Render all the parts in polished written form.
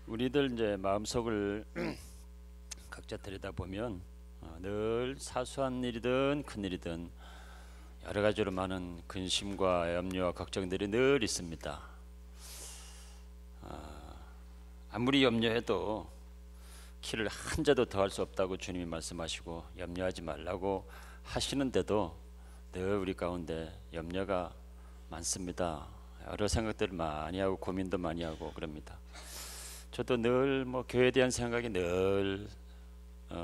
우리들 이제 마음속을 각자 들여다보면 늘 사소한 일이든 큰 일이든 여러 가지로 많은 근심과 염려와 걱정들이 늘 있습니다. 아무리 염려해도 키를 한 자도 더할 수 없다고 주님이 말씀하시고 염려하지 말라고 하시는데도 늘 우리 가운데 염려가 많습니다. 여러 생각들을 많이 하고 고민도 많이 하고 그럽니다. 저도 늘 교회에 대한 생각이 늘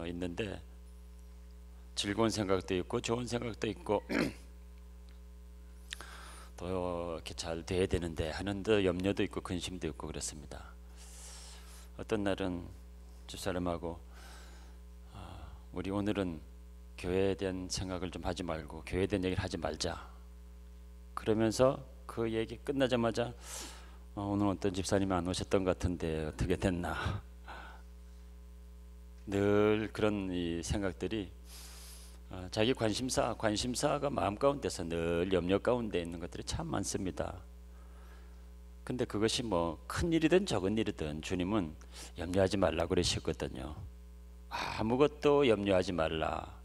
있는데 즐거운 생각도 있고 좋은 생각도 있고 또 이렇게 잘 돼야 되는데 하는 데 염려도 있고 근심도 있고 그렇습니다. 어떤 날은 집사람하고 우리 오늘은 교회에 대한 생각을 좀 하지 말고 교회에 대한 얘기를 하지 말자 그러면서 그 얘기 끝나자마자 오늘 어떤 집사님이 안 오셨던 것 같은데 어떻게 됐나 늘 그런 이 생각들이 자기 관심사가 마음 가운데서 늘 염려 가운데 있는 것들이 참 많습니다. 근데 그것이 큰 일이든 적은 일이든 주님은 염려하지 말라 그러셨거든요. 아무것도 염려하지 말라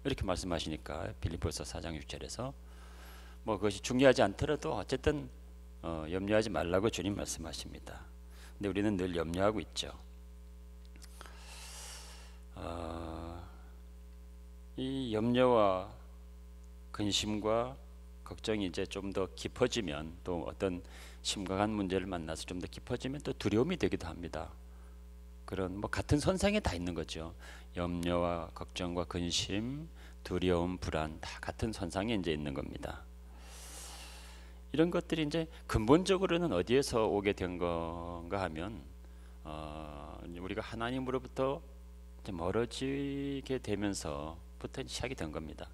이렇게 말씀하시니까 빌립보서 4장 6절에서 그것이 중요하지 않더라도 어쨌든 염려하지 말라고 주님 말씀하십니다. 근데 우리는 늘 염려하고 있죠. 이 염려와 근심과 걱정이 이제 좀 더 깊어지면 또 어떤 심각한 문제를 만나서 좀 더 깊어지면 또 두려움이 되기도 합니다. 그런 같은 선상에 다 있는 거죠. 염려와 걱정과 근심, 두려움, 불안 다 같은 선상에 이제 있는 겁니다. 이런 것들이 이제 근본적으로는 어디에서 오게 된 건가 하면 우리가 하나님으로부터 멀어지게 되면서부터 시작이 된 겁니다.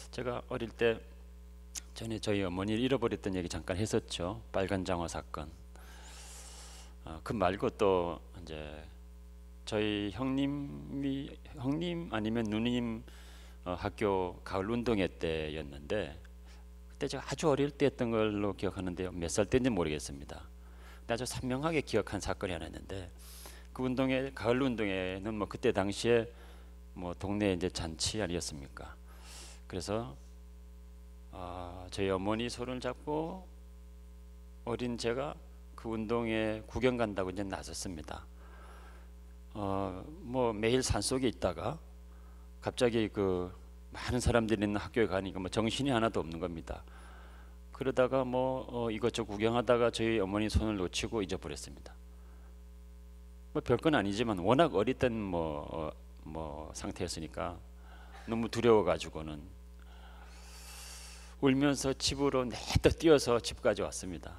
제가 어릴 때 전에 저희 어머니를 잃어버렸던 얘기 잠깐 했었죠. 빨간 장화 사건. 그 말고 또 이제 저희 형님 아니면 누님 학교 가을 운동회 때였는데 그때 제가 아주 어릴 때 했던 걸로 기억하는데요. 몇 살 때인지 모르겠습니다. 근데 아주 선명하게 기억한 사건이 하나 있는데 그 운동회 가을 운동회는 그때 당시에 동네 이제 잔치 아니었습니까? 그래서 저희 어머니 손을 잡고 어린 제가 그 운동회 구경 간다고 이제 나섰습니다. 매일 산속에 있다가 갑자기 그 많은 사람들이 있는 학교에 가니까 정신이 하나도 없는 겁니다. 그러다가 이것저것 구경하다가 저희 어머니 손을 놓치고 잊어버렸습니다. 별건 아니지만 워낙 어리던 상태였으니까 너무 두려워가지고는 울면서 집으로 내떠 뛰어서 집까지 왔습니다.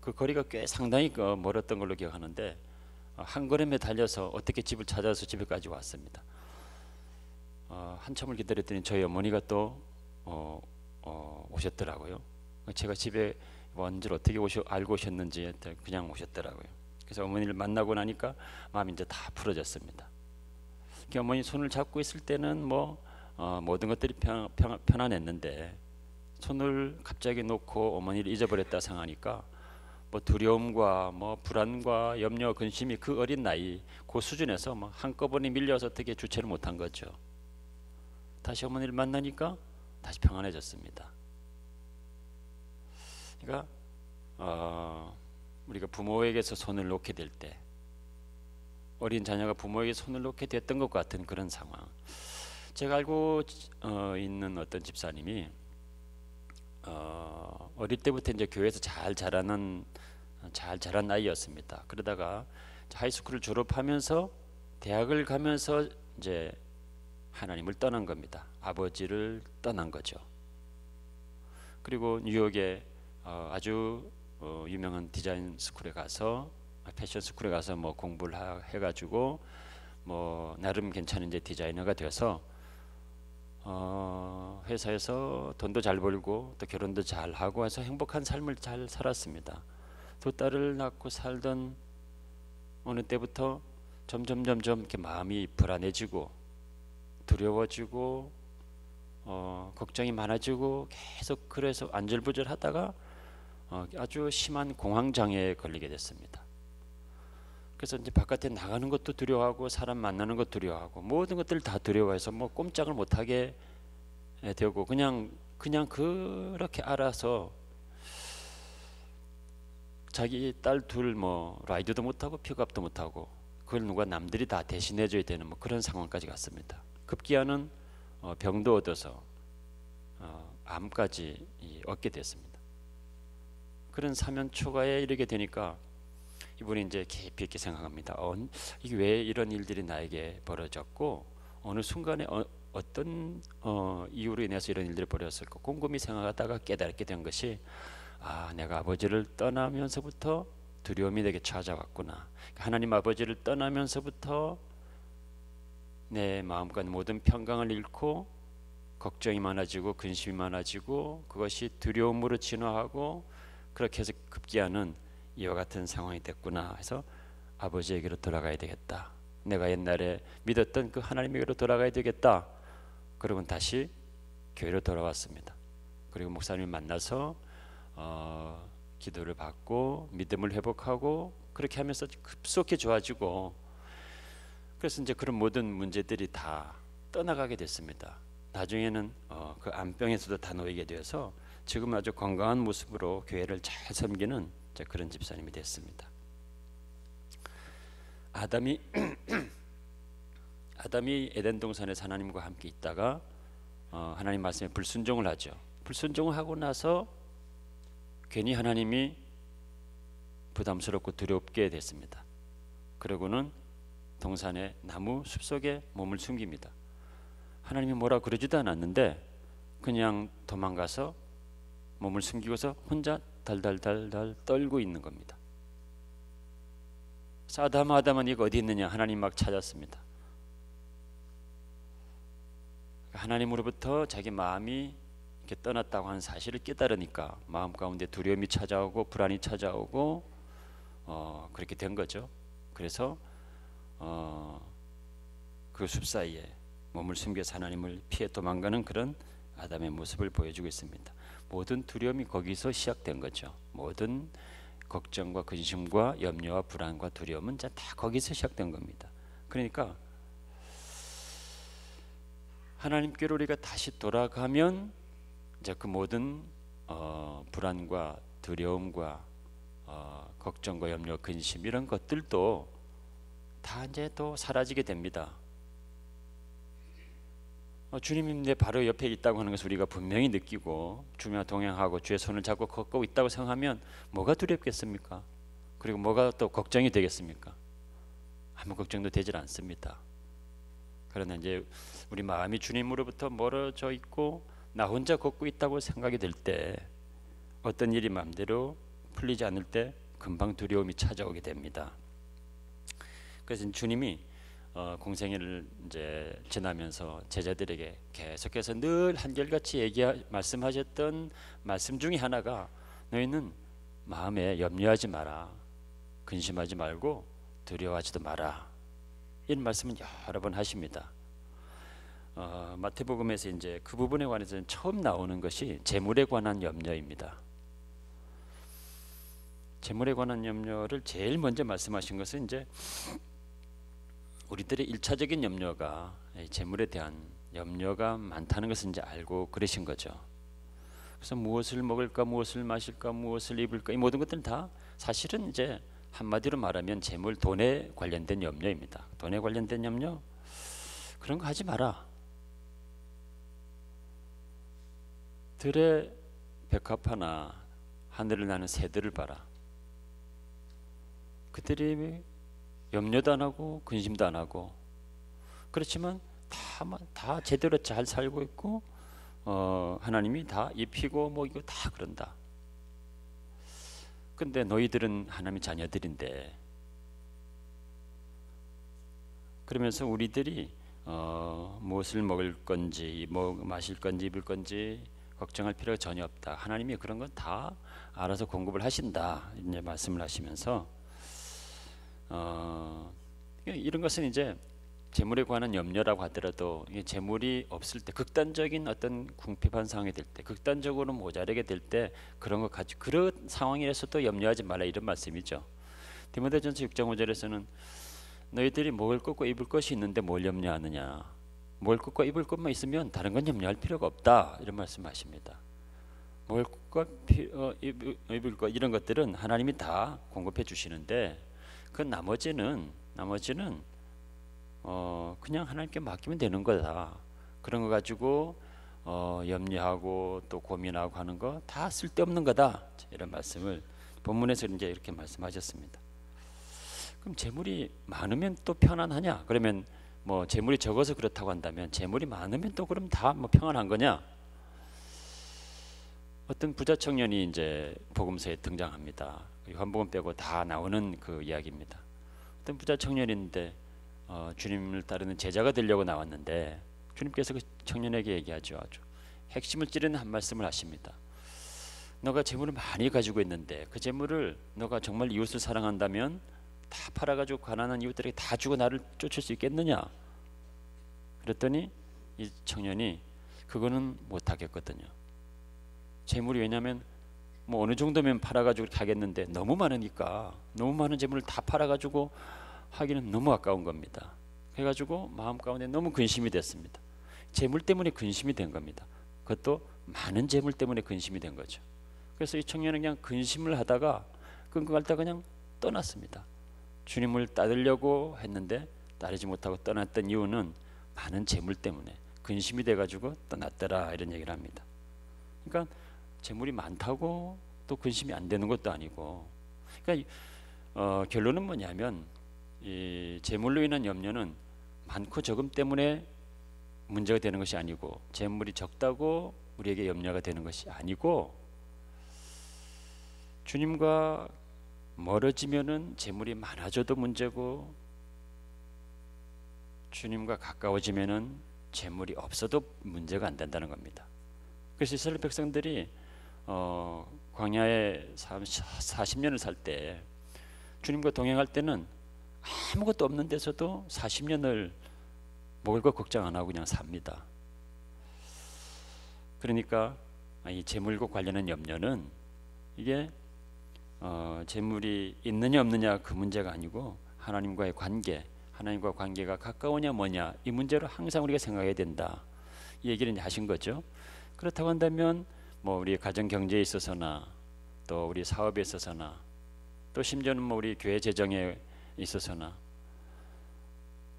그 거리가 꽤 상당히 멀었던 걸로 기억하는데 한 걸음에 달려서 어떻게 집을 찾아서 집에까지 왔습니다. 한참을 기다렸더니 저희 어머니가 또 오셨더라고요. 제가 집에 온 줄 어떻게 알고 오셨는지 그냥 오셨더라고요. 그래서 어머니를 만나고 나니까 마음이 이제 다 풀어졌습니다. 어머니 손을 잡고 있을 때는 모든 것들이 편안했는데 손을 갑자기 놓고 어머니를 잊어버렸다 생각하니까 두려움과 불안과 염려, 근심이 그 어린 나이 그 수준에서 한꺼번에 밀려서 어떻게 주체를 못한 거죠. 다시 어머니를 만나니까 다시 평안해졌습니다. 그러니까 우리가 부모에게서 손을 놓게 될 때 어린 자녀가 부모에게 손을 놓게 됐던 것 같은 그런 상황. 제가 알고 있는 어떤 집사님이 어릴 때부터 이제 교회에서 잘 자란 아이였습니다. 그러다가 하이스쿨을 졸업하면서 대학을 가면서 이제 하나님을 떠난 겁니다. 아버지를 떠난 거죠. 그리고 뉴욕에 아주 유명한 디자인 스쿨에 가서 패션 스쿨에 가서 공부를 해가지고 나름 괜찮은 이제 디자이너가 돼서 회사에서 돈도 잘 벌고 또 결혼도 잘 하고 해서 행복한 삶을 잘 살았습니다. 두 딸을 낳고 살던 어느 때부터 점점 이렇게 마음이 불안해지고 두려워지고 걱정이 많아지고 계속 그래서 안절부절하다가 아주 심한 공황장애에 걸리게 됐습니다. 그래서 이제 바깥에 나가는 것도 두려워하고 사람 만나는 것도 두려워하고 모든 것들 다 두려워해서 뭐 꼼짝을 못하게 되고 그냥 그렇게 알아서 자기 딸 둘 뭐 라이드도 못하고 픽업도 못하고 그걸 누가 남들이 다 대신해줘야 되는 뭐 그런 상황까지 갔습니다. 급기야는 병도 얻어서 암까지 얻게 됐습니다. 그런 사면 초가에 이르게 되니까 이분이 이제 깊이 있게 생각합니다. 이게 왜 이런 일들이 나에게 벌어졌고 어느 순간에 어떤 이유로 인해서 이런 일들이 벌어졌을까 곰곰이 생각하다가 깨닫게 된 것이 내가 아버지를 떠나면서부터 두려움이 내게 찾아왔구나. 하나님 아버지를 떠나면서부터 내 마음과 모든 평강을 잃고 걱정이 많아지고 근심이 많아지고 그것이 두려움으로 진화하고 그렇게 해서 급기야는 이와 같은 상황이 됐구나 해서 아버지에게로 돌아가야 되겠다. 내가 옛날에 믿었던 그 하나님에게로 돌아가야 되겠다. 그러면 다시 교회로 돌아왔습니다. 그리고 목사님을 만나서 기도를 받고 믿음을 회복하고 그렇게 하면서 급속히 좋아지고 그래서 이제 그런 모든 문제들이 다 떠나가게 됐습니다. 나중에는 그 암병에서도 다 놓이게 되어서 지금 아주 건강한 모습으로 교회를 잘 섬기는 그런 집사님이 됐습니다. 아담이 에덴 동산에서 하나님과 함께 있다가 하나님 말씀에 불순종을 하죠. 불순종을 하고 나서 괜히 하나님이 부담스럽고 두렵게 됐습니다. 그러고는 동산의 나무 숲속에 몸을 숨깁니다. 하나님이 뭐라 그러지도 않았는데 그냥 도망가서 몸을 숨기고서 혼자 달달달달 떨고 있는 겁니다. 아담은 이거 어디 있느냐 하나님 막 찾았습니다. 하나님으로부터 자기 마음이 이렇게 떠났다고 하는 사실을 깨달으니까 마음 가운데 두려움이 찾아오고 불안이 찾아오고 그렇게 된 거죠. 그래서 그 숲 사이에 몸을 숨겨서 하나님을 피해 도망가는 그런 아담의 모습을 보여주고 있습니다. 모든 두려움이 거기서 시작된 거죠. 모든 걱정과 근심과 염려와 불안과 두려움은 다 거기서 시작된 겁니다. 그러니까 하나님께로 우리가 다시 돌아가면 이제 그 모든 불안과 두려움과 걱정과 염려, 근심 이런 것들도 다 이제 또 사라지게 됩니다. 주님이 내 바로 옆에 있다고 하는 것을 우리가 분명히 느끼고 주님과 동행하고 주의 손을 잡고 걷고 있다고 생각하면 뭐가 두렵겠습니까? 그리고 뭐가 또 걱정이 되겠습니까? 아무 걱정도 되질 않습니다. 그러나 이제 우리 마음이 주님으로부터 멀어져 있고 나 혼자 걷고 있다고 생각이 될 때 어떤 일이 마음대로 풀리지 않을 때 금방 두려움이 찾아오게 됩니다. 그래서 주님이 공생애를 이제 지나면서 제자들에게 계속해서 늘 한결같이 말씀하셨던 말씀 중에 하나가 너희는 마음에 염려하지 마라, 근심하지 말고 두려워하지도 마라. 이런 말씀은 여러 번 하십니다. 마태복음에서 이제 그 부분에 관해서는 처음 나오는 것이 재물에 관한 염려입니다. 재물에 관한 염려를 제일 먼저 말씀하신 것은 이제 우리들의 1차적인 염려가 재물에 대한 염려가 많다는 것을 이제 알고 그러신 거죠. 그래서 무엇을 먹을까, 무엇을 마실까, 무엇을 입을까 이 모든 것들은 다 사실은 이제 한마디로 말하면 재물, 돈에 관련된 염려입니다. 돈에 관련된 염려 그런 거 하지 마라. 들의 백합화나 하늘을 나는 새들을 봐라. 그들이 염려도 안 하고 근심도 안 하고 그렇지만 다 제대로 잘 살고 있고 하나님이 다 입히고 먹이고 다 그런다. 근데 너희들은 하나님의 자녀들인데 그러면서 우리들이 무엇을 먹을 건지 마실 건지 입을 건지 걱정할 필요가 전혀 없다. 하나님이 그런 건 다 알아서 공급을 하신다. 이제 말씀을 하시면서 이런 것은 이제 재물에 관한 염려라고 하더라도 재물이 없을 때 극단적인 어떤 궁핍한 상황이 될 때 극단적으로 모자라게 될 때 그런 것 가지고 그런 상황에서도 염려하지 말라 이런 말씀이죠. 디모데전서 6장 5절에서는 너희들이 먹을 것과 입을 것이 있는데 뭘 염려하느냐. 먹을 것과 입을 것만 있으면 다른 건 염려할 필요가 없다. 이런 말씀하십니다. 먹을 것과 입을 것 이런 것들은 하나님이 다 공급해 주시는데 그 나머지는 그냥 하나님께 맡기면 되는 거다. 그런 거 가지고 염려하고 또 고민하고 하는 거 다 쓸데없는 거다. 이런 말씀을 본문에서 이제 이렇게 말씀하셨습니다. 그럼 재물이 많으면 또 편안하냐? 그러면 뭐 재물이 적어서 그렇다고 한다면 재물이 많으면 또 그럼 다 뭐 평안한 거냐? 어떤 부자 청년이 이제 복음서에 등장합니다. 요한복음 빼고 다 나오는 그 이야기입니다. 어떤 부자 청년인데 주님을 따르는 제자가 되려고 나왔는데 주님께서 그 청년에게 얘기하죠. 아주 핵심을 찌르는 한 말씀을 하십니다. 너가 재물을 많이 가지고 있는데 그 재물을 너가 정말 이웃을 사랑한다면 다 팔아가지고 가난한 이웃들에게 다 주고 나를 쫓을 수 있겠느냐? 그랬더니 이 청년이 그거는 못하겠거든요. 재물이 왜냐하면 뭐 어느 정도면 팔아가지고 가겠는데 너무 많으니까 너무 많은 재물을 다 팔아가지고 하기는 너무 아까운 겁니다. 그래가지고 마음 가운데 너무 근심이 됐습니다. 재물 때문에 근심이 된 겁니다. 그것도 많은 재물 때문에 근심이 된 거죠. 그래서 이 청년은 그냥 근심을 하다가 끙끙 앓다가 그냥 떠났습니다. 주님을 따르려고 했는데 따르지 못하고 떠났던 이유는 많은 재물 때문에 근심이 돼가지고 떠났더라 이런 얘기를 합니다. 그러니까 재물이 많다고 또 근심이 안 되는 것도 아니고, 그러니까 결론은 뭐냐면 이 재물로 인한 염려는 많고 적음 때문에 문제가 되는 것이 아니고 재물이 적다고 우리에게 염려가 되는 것이 아니고 주님과 멀어지면은 재물이 많아져도 문제고 주님과 가까워지면은 재물이 없어도 문제가 안 된다는 겁니다. 그래서 이스라엘 백성들이 광야에 40년을 살 때 주님과 동행할 때는 아무것도 없는 데서도 40년을 먹을 거 걱정 안 하고 그냥 삽니다. 그러니까 이 재물과 관련한 염려는 이게 재물이 있느냐 없느냐 그 문제가 아니고 하나님과의 관계, 하나님과 관계가 가까우냐 뭐냐 이 문제로 항상 우리가 생각해야 된다. 이 얘기를 하신 거죠. 그렇다고 한다면 뭐 우리 가정 경제에 있어서나 또 우리 사업에 있어서나 또 심지어는 뭐 우리 교회 재정에 있어서나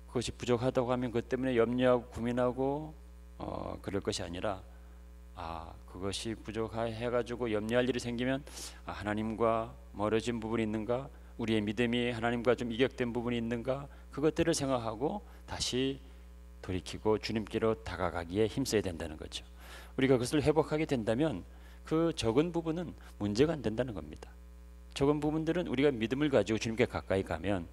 그것이 부족하다고 하면 그것 때문에 염려하고 고민하고 그럴 것이 아니라 그것이 부족해가지고 염려할 일이 생기면 하나님과 멀어진 부분이 있는가, 우리의 믿음이 하나님과 좀 이격된 부분이 있는가, 그것들을 생각하고 다시 돌이키고 주님께로 다가가기에 힘써야 된다는 거죠. 우리가 그것을 회복하게 된다면 그 적은 부분은 문제가 안 된다는 겁니다. 적은 부분들은 우리가 믿음을 가지고 주님께 가까이 가면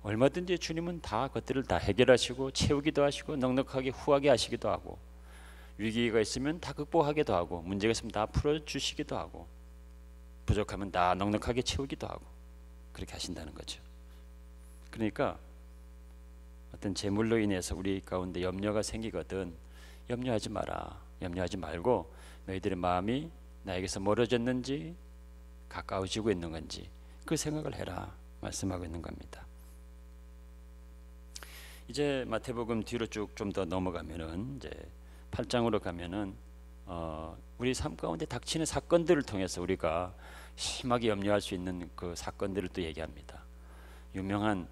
얼마든지 주님은 다 그것들을 다 해결하시고 채우기도 하시고 넉넉하게 후하게 하시기도 하고 위기가 있으면 다 극복하기도 하고 문제가 있으면 다 풀어주시기도 하고 부족하면 다 넉넉하게 채우기도 하고 그렇게 하신다는 거죠. 그러니까 어떤 재물로 인해서 우리 가운데 염려가 생기거든 염려하지 마라. 염려하지 말고 너희들의 마음이 나에게서 멀어졌는지 가까워지고 있는 건지 그 생각을 해라 말씀하고 있는 겁니다. 이제 마태복음 뒤로 쭉 좀 더 넘어가면은 이제 8장으로 가면은 우리 삶 가운데 닥치는 사건들을 통해서 우리가 심하게 염려할 수 있는 그 사건들을 또 얘기합니다. 유명한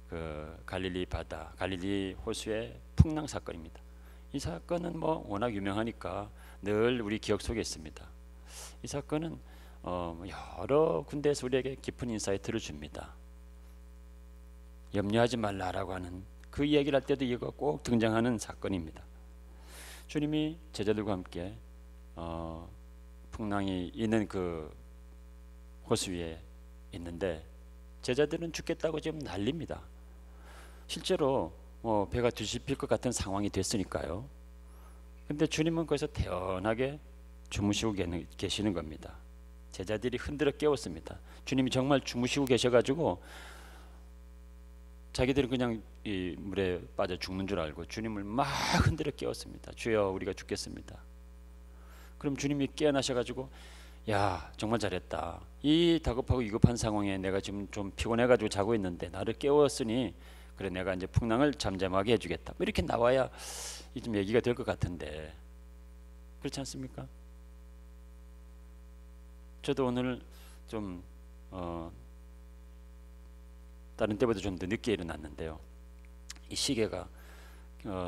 그 갈릴리 바다, 갈릴리 호수의 풍랑 사건입니다. 이 사건은 뭐 워낙 유명하니까 늘 우리 기억 속에 있습니다. 이 사건은 여러 군데에서 우리에게 깊은 인사이트를 줍니다. 염려하지 말라라고 하는 그 이야기를 할 때도 이거 꼭 등장하는 사건입니다. 주님이 제자들과 함께 풍랑이 있는 그 호수 위에 있는데 제자들은 죽겠다고 지금 난립니다. 실제로 배가 뒤집힐 것 같은 상황이 됐으니까요. 근데 주님은 거기서 태연하게 주무시고 계시는 겁니다. 제자들이 흔들어 깨웠습니다. 주님이 정말 주무시고 계셔가지고 자기들은 그냥 이 물에 빠져 죽는 줄 알고 주님을 막 흔들어 깨웠습니다. 주여 우리가 죽겠습니다. 그럼 주님이 깨어나셔가지고 야, 정말 잘했다. 이 다급하고 위급한 상황에 내가 지금 좀 피곤해가지고 자고 있는데 나를 깨웠으니 그래 내가 이제 풍랑을 잠잠하게 해주겠다. 뭐 이렇게 나와야 좀 얘기가 될 것 같은데 그렇지 않습니까? 저도 오늘 좀 다른 때보다 좀 더 늦게 일어났는데요. 이 시계가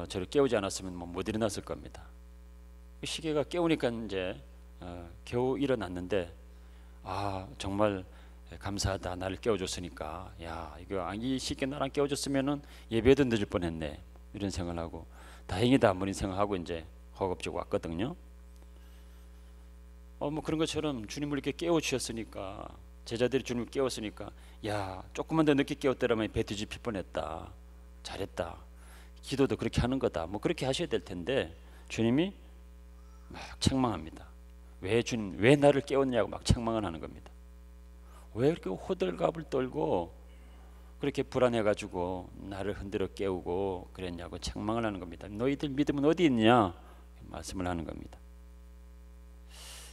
저를 깨우지 않았으면 뭐 못 일어났을 겁니다. 시계가 깨우니까 이제 겨우 일어났는데 정말 감사하다. 나를 깨워줬으니까. 야, 이거 이 시계 나랑 깨워줬으면은 예배도 늦을 뻔했네. 이런 생각을 하고 다행이다. 뭐 이런 생각하고 이제 허겁지겁 왔거든요. 뭐 그런 것처럼 주님을 이렇게 깨워주셨으니까 제자들이 주님을 깨웠으니까 야, 조금만 더 늦게 깨웠더라면 배 뒤집힐 뻔했다. 잘했다. 기도도 그렇게 하는 거다. 뭐 그렇게 하셔야 될 텐데 주님이 막 책망합니다. 왜 주님 왜 나를 깨웠냐고 막 책망을 하는 겁니다. 왜 이렇게 호들갑을 떨고 그렇게 불안해가지고 나를 흔들어 깨우고 그랬냐고 책망을 하는 겁니다. 너희들 믿음은 어디 있냐 말씀을 하는 겁니다.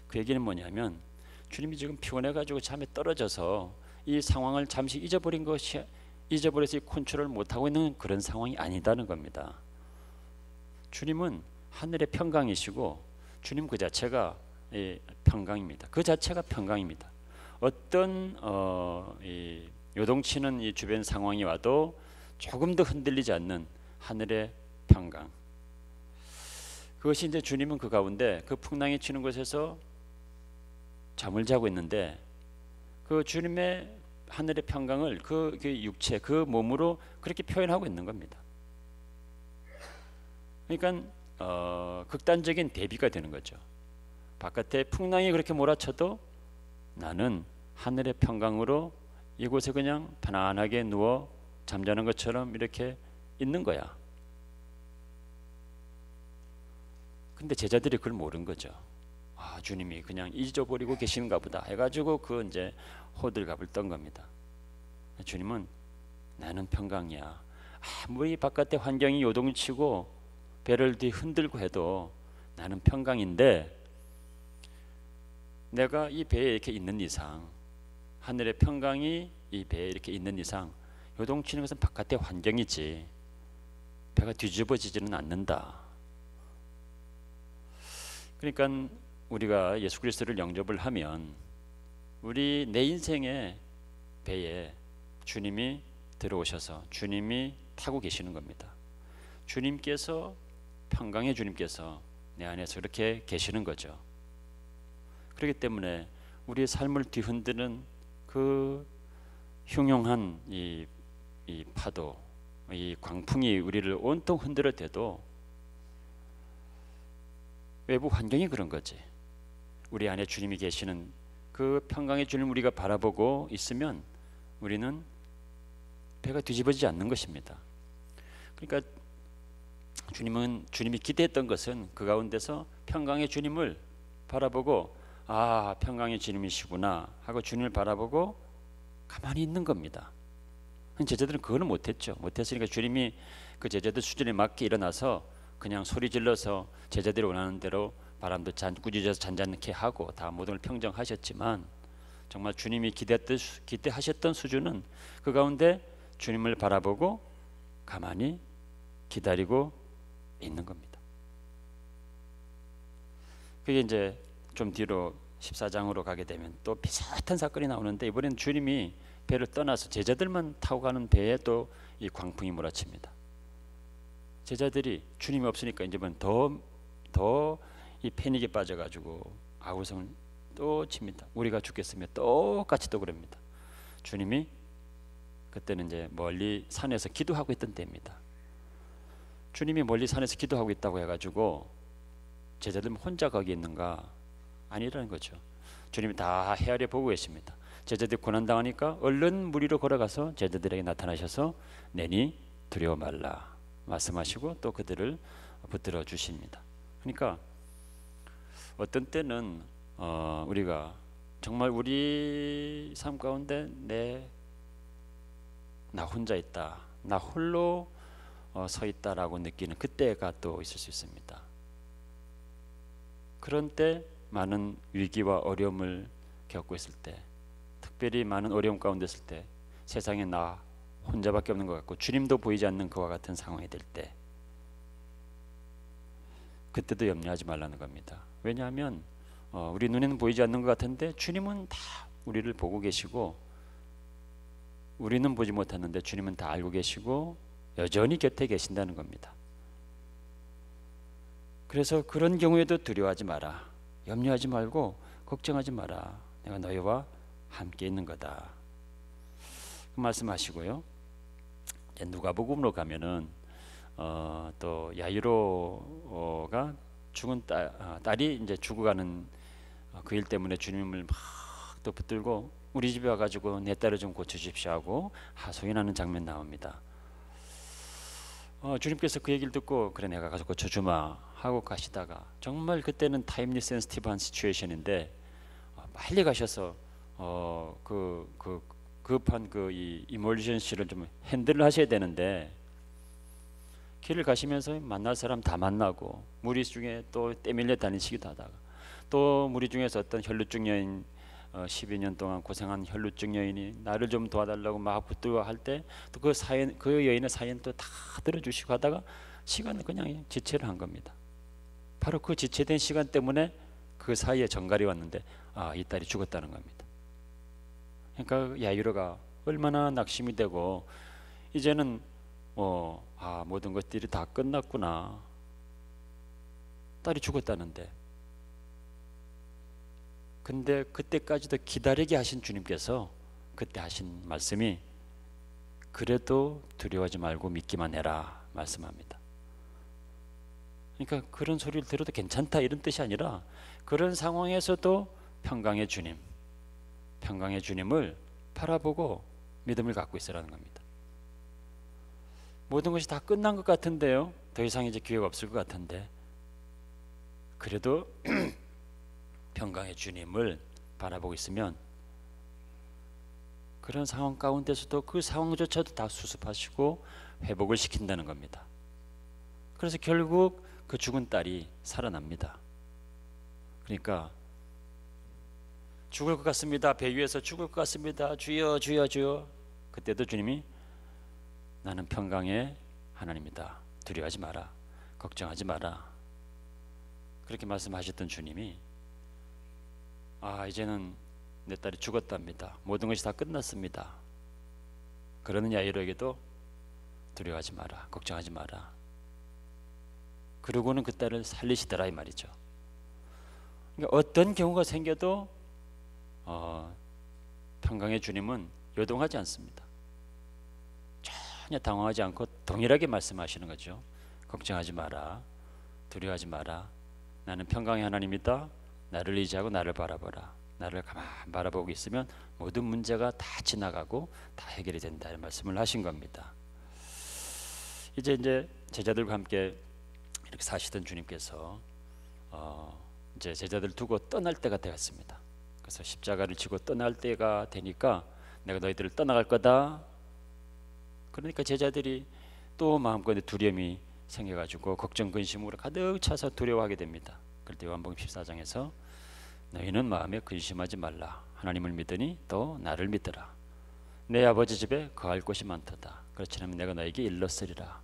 그 얘기는 뭐냐면 주님이 지금 피곤해가지고 잠에 떨어져서 이 상황을 잠시 잊어버려서 컨트롤 못하고 있는 그런 상황이 아니다는 겁니다. 주님은 하늘의 평강이시고 주님 그 자체가 평강입니다. 그 자체가 평강입니다. 어떤 이 요동치는 이 주변 상황이 와도 조금 더 흔들리지 않는 하늘의 평강. 그것이 이제 주님은 그 가운데 그 풍랑이 치는 곳에서 잠을 자고 있는데 그 주님의 하늘의 평강을 그 육체 그 몸으로 그렇게 표현하고 있는 겁니다. 그러니까 극단적인 대비가 되는 거죠. 바깥에 풍랑이 그렇게 몰아쳐도 나는 하늘의 평강으로 이곳에 그냥 편안하게 누워 잠자는 것처럼 이렇게 있는 거야. 근데 제자들이 그걸 모른 거죠. 주님이 그냥 잊어버리고 계시는가 보다 해가지고 그 이제 호들갑을 떤 겁니다. 주님은 나는 평강이야. 아무리 바깥의 환경이 요동치고 배를 흔들고 해도 나는 평강인데 내가 이 배에 이렇게 있는 이상 하늘의 평강이 이 배에 이렇게 있는 이상 요동치는 것은 바깥의 환경이지 배가 뒤집어지지는 않는다. 그러니까 우리가 예수 그리스도를 영접을 하면 우리 내 인생의 배에 주님이 들어오셔서 주님이 타고 계시는 겁니다. 주님께서 평강의 주님께서 내 안에서 이렇게 계시는 거죠. 그렇기 때문에 우리의 삶을 뒤흔드는 그 흉흉한 이 파도, 이 광풍이 우리를 온통 흔들어 대도 외부 환경이 그런 거지. 우리 안에 주님이 계시는 그 평강의 주님 우리가 바라보고 있으면 우리는 배가 뒤집어지지 않는 것입니다. 그러니까 주님이 기대했던 것은 그 가운데서 평강의 주님을 바라보고 평강의 주님이시구나 하고 주님을 바라보고 가만히 있는 겁니다. 제자들은 그거는 못했죠. 못했으니까 주님이 그 제자들 수준에 맞게 일어나서 그냥 소리 질러서 제자들이 원하는 대로 바람도 꾸짖어서 잔잔케 하고 다 모든 걸 평정하셨지만 정말 주님이 기대하셨던 수준은 그 가운데 주님을 바라보고 가만히 기다리고 있는 겁니다. 그게 이제 좀 뒤로 14장으로 가게 되면 또 비슷한 사건이 나오는데 이번엔 주님이 배를 떠나서 제자들만 타고 가는 배에 또 이 광풍이 몰아칩니다. 제자들이 주님이 없으니까 이제는 더 이 패닉에 빠져가지고 아우성을 또 칩니다. 우리가 죽겠으면 똑같이 또 그럽니다. 주님이 그때는 이제 멀리 산에서 기도하고 있던 때입니다. 주님이 멀리 산에서 기도하고 있다고 해가지고 제자들은 혼자 거기 있는가? 아니라는 거죠. 주님이 다 헤아려 보고 계십니다. 제자들이 고난당하니까 얼른 물 위로 걸어가서 제자들에게 나타나셔서 내니 두려워 말라 말씀하시고 또 그들을 붙들어 주십니다. 그러니까 어떤 때는 우리가 정말 우리 삶 가운데 나 혼자 있다, 나 홀로 서 있다라고 느끼는 그때가 또 있을 수 있습니다. 그런 때 많은 위기와 어려움을 겪고 있을 때, 특별히 많은 어려움 가운데 있을 때, 세상에 나 혼자밖에 없는 것 같고 주님도 보이지 않는 그와 같은 상황이 될 때, 그때도 염려하지 말라는 겁니다. 왜냐하면 우리 눈에는 보이지 않는 것 같은데 주님은 다 우리를 보고 계시고, 우리는 보지 못하는데 주님은 다 알고 계시고 여전히 곁에 계신다는 겁니다. 그래서 그런 경우에도 두려워하지 마라, 염려하지 말고 걱정하지 마라, 내가 너희와 함께 있는 거다, 그 말씀하시고요. 누가복음으로 가면은 또 야이로가 죽은 딸이 이제 죽어가는 그 일 때문에 주님을 막 또 붙들고 우리 집에 와가지고 내 딸을 좀 고쳐주십시오 하고 하소연하는 장면 나옵니다. 주님께서 그 얘기를 듣고 그래 내가 가서 고쳐주마 하고 가시다가, 정말 그때는 타임리 센시티브한 시츄에이션인데 빨리 가셔서 급한 이 이멀전시를 좀 핸들을 하셔야 되는데, 길을 가시면서 만날 사람 다 만나고 무리 중에 또 떼밀려 다니시기도 하다가, 또 무리 중에서 어떤 혈루증 여인 12년 동안 고생한 혈루증 여인이 나를 좀 도와달라고 막 붙들고 할 때 또 그 여인의 사연 또 다 들어주시고 하다가 시간을 그냥 지체를 한 겁니다. 바로 그 지체된 시간 때문에 그 사이에 정갈이 왔는데 이 딸이 죽었다는 겁니다. 그러니까 야이로가 얼마나 낙심이 되고 이제는 모든 것들이 다 끝났구나, 딸이 죽었다는데. 근데 그때까지도 기다리게 하신 주님께서 그때 하신 말씀이 그래도 두려워하지 말고 믿기만 해라 말씀합니다. 그러니까 그런 소리를 들어도 괜찮다 이런 뜻이 아니라, 그런 상황에서도 평강의 주님, 평강의 주님을 바라보고 믿음을 갖고 있으라는 겁니다. 모든 것이 다 끝난 것 같은데요, 더 이상 이제 기회가 없을 것 같은데, 그래도 평강의 주님을 바라보고 있으면 그런 상황 가운데서도 그 상황조차도 다 수습하시고 회복을 시킨다는 겁니다. 그래서 결국 그 죽은 딸이 살아납니다. 그러니까 죽을 것 같습니다, 배 위에서 죽을 것 같습니다, 주여 주여 주여. 그때도 주님이 나는 평강의 하나님이다, 두려워하지 마라, 걱정하지 마라, 그렇게 말씀하셨던 주님이 이제는 내 딸이 죽었답니다, 모든 것이 다 끝났습니다, 그러는 야이로에게도 두려워하지 마라, 걱정하지 마라, 그러고는 그 딸을 살리시더라 이 말이죠. 그러니까 어떤 경우가 생겨도 평강의 주님은 요동하지 않습니다. 전혀 당황하지 않고 동일하게 말씀하시는 거죠. 걱정하지 마라, 두려워하지 마라, 나는 평강의 하나님이다, 나를 의지하고 나를 바라보라, 나를 가만 바라보고 있으면 모든 문제가 다 지나가고 다 해결이 된다는 말씀을 하신 겁니다. 이제 제자들과 함께 이렇게 사시던 주님께서 이제 제자들 두고 떠날 때가 되었습니다. 그래서 십자가를 지고 떠날 때가 되니까 내가 너희들을 떠나갈 거다. 그러니까 제자들이 또 마음껏 두려움이 생겨가지고 걱정 근심으로 가득 차서 두려워하게 됩니다. 그럴 때 요한복음 14장에서 너희는 마음에 근심하지 말라, 하나님을 믿으니 또 나를 믿으라, 내 아버지 집에 거할 곳이 많도다, 그렇지 않으면 내가 너에게 일렀으리라,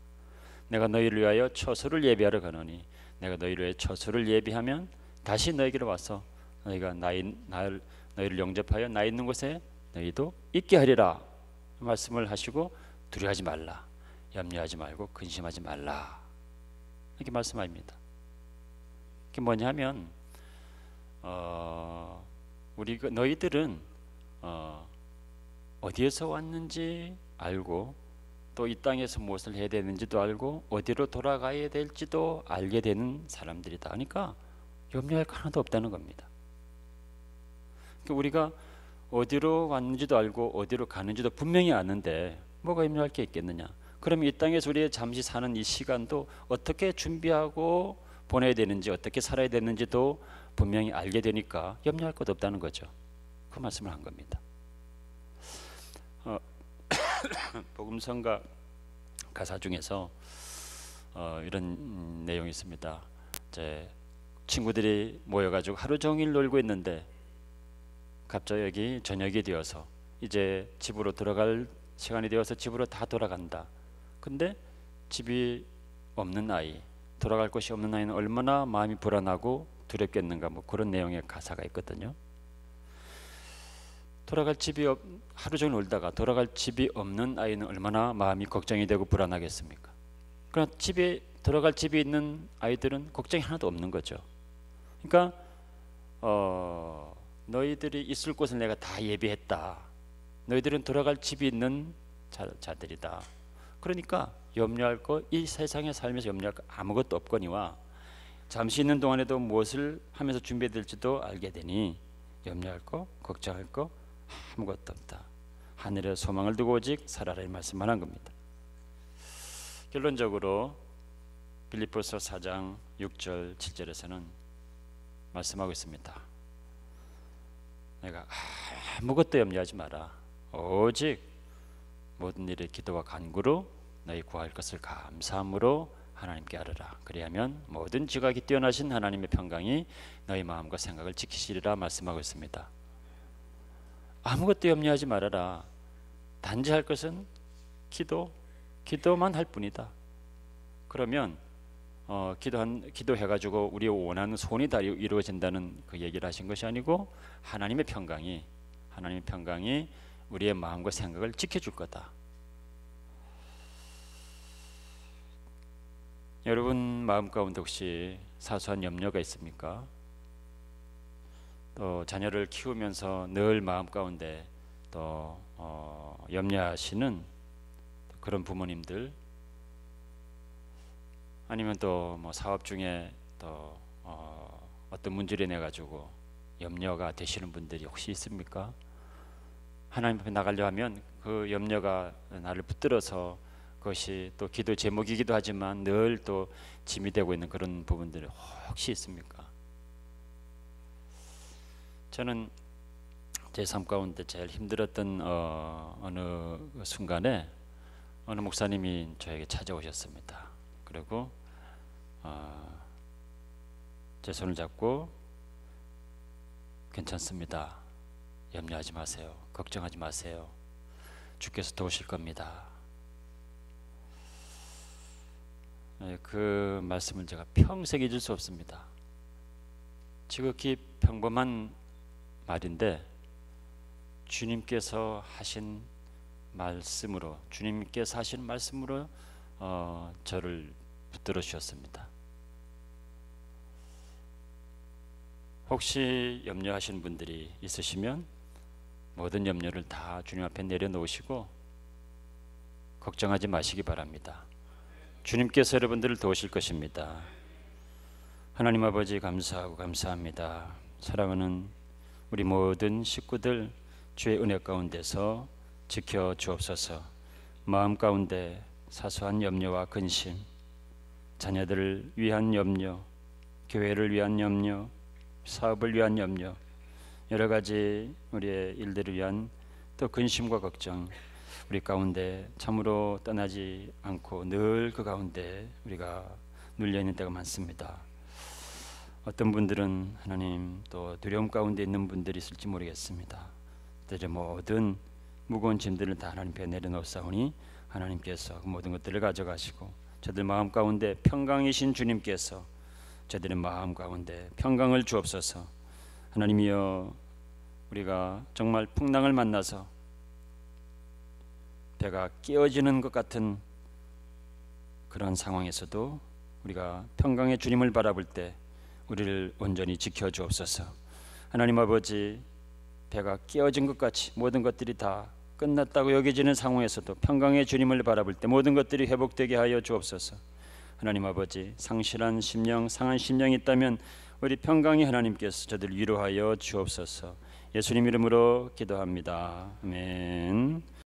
내가 너희를 위하여 처소를 예비하러 가노니 내가 너희를 위하여 처소를 예비하면 다시 너희에게로 와서 너희가 너희를 영접하여 나 있는 곳에 너희도 있게 하리라 말씀을 하시고, 두려워하지 말라, 염려하지 말고 근심하지 말라 이렇게 말씀합니다. 그게 뭐냐면 너희들은 어디에서 왔는지 알고 또 이 땅에서 무엇을 해야 되는지도 알고 어디로 돌아가야 될지도 알게 되는 사람들이다. 그러니까 염려할 거 하나도 없다는 겁니다. 그러니까 우리가 어디로 왔는지도 알고 어디로 가는지도 분명히 아는데 뭐가 염려할 게 있겠느냐. 그럼 이 땅에서 우리 잠시 사는 이 시간도 어떻게 준비하고 보내야 되는지 어떻게 살아야 되는지도 분명히 알게 되니까 염려할 것 없다는 거죠. 그 말씀을 한 겁니다. 복음성가 가사 중에서 이런 내용이 있습니다. 이제 친구들이 모여가지고 하루 종일 놀고 있는데 갑자기 저녁이 되어서 이제 집으로 들어갈 시간이 되어서 집으로 다 돌아간다. 근데 집이 없는 아이, 돌아갈 곳이 없는 아이는 얼마나 마음이 불안하고 두렵겠는가, 뭐 그런 내용의 가사가 있거든요. 하루 종일 놀다가 돌아갈 집이 없는 아이는 얼마나 마음이 걱정이 되고 불안하겠습니까? 그러나 들어갈 집이 있는 아이들은 걱정이 하나도 없는 거죠. 그러니까 너희들이 있을 곳을 내가 다 예비했다. 너희들은 돌아갈 집이 있는 자들이다. 그러니까 염려할 거, 이 세상에 살면서 염려할 거 아무것도 없거니와 잠시 있는 동안에도 무엇을 하면서 준비될지도 알게 되니 염려할 거, 걱정할 거 아무것도 없다. 하늘에 소망을 두고 오직 살아라, 이 말씀만 한 겁니다. 결론적으로 빌립보서 4장 6절 7절에서는 말씀하고 있습니다. 내가 아무것도 염려하지 마라. 오직 모든 일에 기도와 간구로 너희 구할 것을 감사함으로 하나님께 아뢰라. 그리하면 모든 지각이 뛰어나신 하나님의 평강이 너희 마음과 생각을 지키시리라 말씀하고 있습니다. 아무것도 염려하지 말아라. 단지 할 것은 기도만 할 뿐이다. 그러면 기도해가지고 우리 원하는 소원이 다 이루어진다는 그 얘기를 하신 것이 아니고 하나님의 평강이 우리의 마음과 생각을 지켜줄 거다. 여러분 마음 가운데 혹시 사소한 염려가 있습니까? 또 자녀를 키우면서 늘 마음 가운데 또 염려하시는 그런 부모님들, 아니면 또 뭐 사업 중에 또 어떤 문제를 내 가지고 염려가 되시는 분들이 혹시 있습니까? 하나님 앞에 나가려 하면 그 염려가 나를 붙들어서 그것이 또 기도 제목이기도 하지만 늘 또 짐이 되고 있는 그런 부분들이 혹시 있습니까? 저는 제 삶 가운데 제일 힘들었던 어느 순간에 어느 목사님이 저에게 찾아오셨습니다. 그리고 제 손을 잡고 괜찮습니다. 염려하지 마세요. 걱정하지 마세요. 주께서 도우실 겁니다. 그 말씀을 제가 평생 잊을 수 없습니다. 지극히 평범한 말인데 주님께서 하신 말씀으로 저를 붙들어 주셨습니다. 혹시 염려하시는 분들이 있으시면 모든 염려를 다 주님 앞에 내려놓으시고 걱정하지 마시기 바랍니다. 주님께서 여러분들을 도우실 것입니다. 하나님 아버지 감사하고 감사합니다. 사랑하는 우리 모든 식구들 주의 은혜 가운데서 지켜 주옵소서. 마음 가운데 사소한 염려와 근심, 자녀들을 위한 염려, 교회를 위한 염려, 사업을 위한 염려, 여러 가지 우리의 일들을 위한 또 근심과 걱정, 우리 가운데 참으로 떠나지 않고 늘 그 가운데 우리가 눌려 있는 때가 많습니다. 어떤 분들은 하나님 또 두려움 가운데 있는 분들이 있을지 모르겠습니다. 이제 모든 무거운 짐들을 다 하나님께 내려놓사오니 하나님께서 그 모든 것들을 가져가시고 저들 마음 가운데 평강이신 주님께서 저들의 마음 가운데 평강을 주옵소서. 하나님이여, 우리가 정말 풍랑을 만나서 배가 깨어지는 것 같은 그런 상황에서도 우리가 평강의 주님을 바라볼 때 우리를 온전히 지켜 주옵소서. 하나님 아버지, 배가 깨어진 것 같이 모든 것들이 다 끝났다고 여겨지는 상황에서도 평강의 주님을 바라볼 때 모든 것들이 회복되게 하여 주옵소서. 하나님 아버지, 상실한 심령, 상한 심령이 있다면 우리 평강의 하나님께서 저들 위로하여 주옵소서. 예수님 이름으로 기도합니다. 아멘.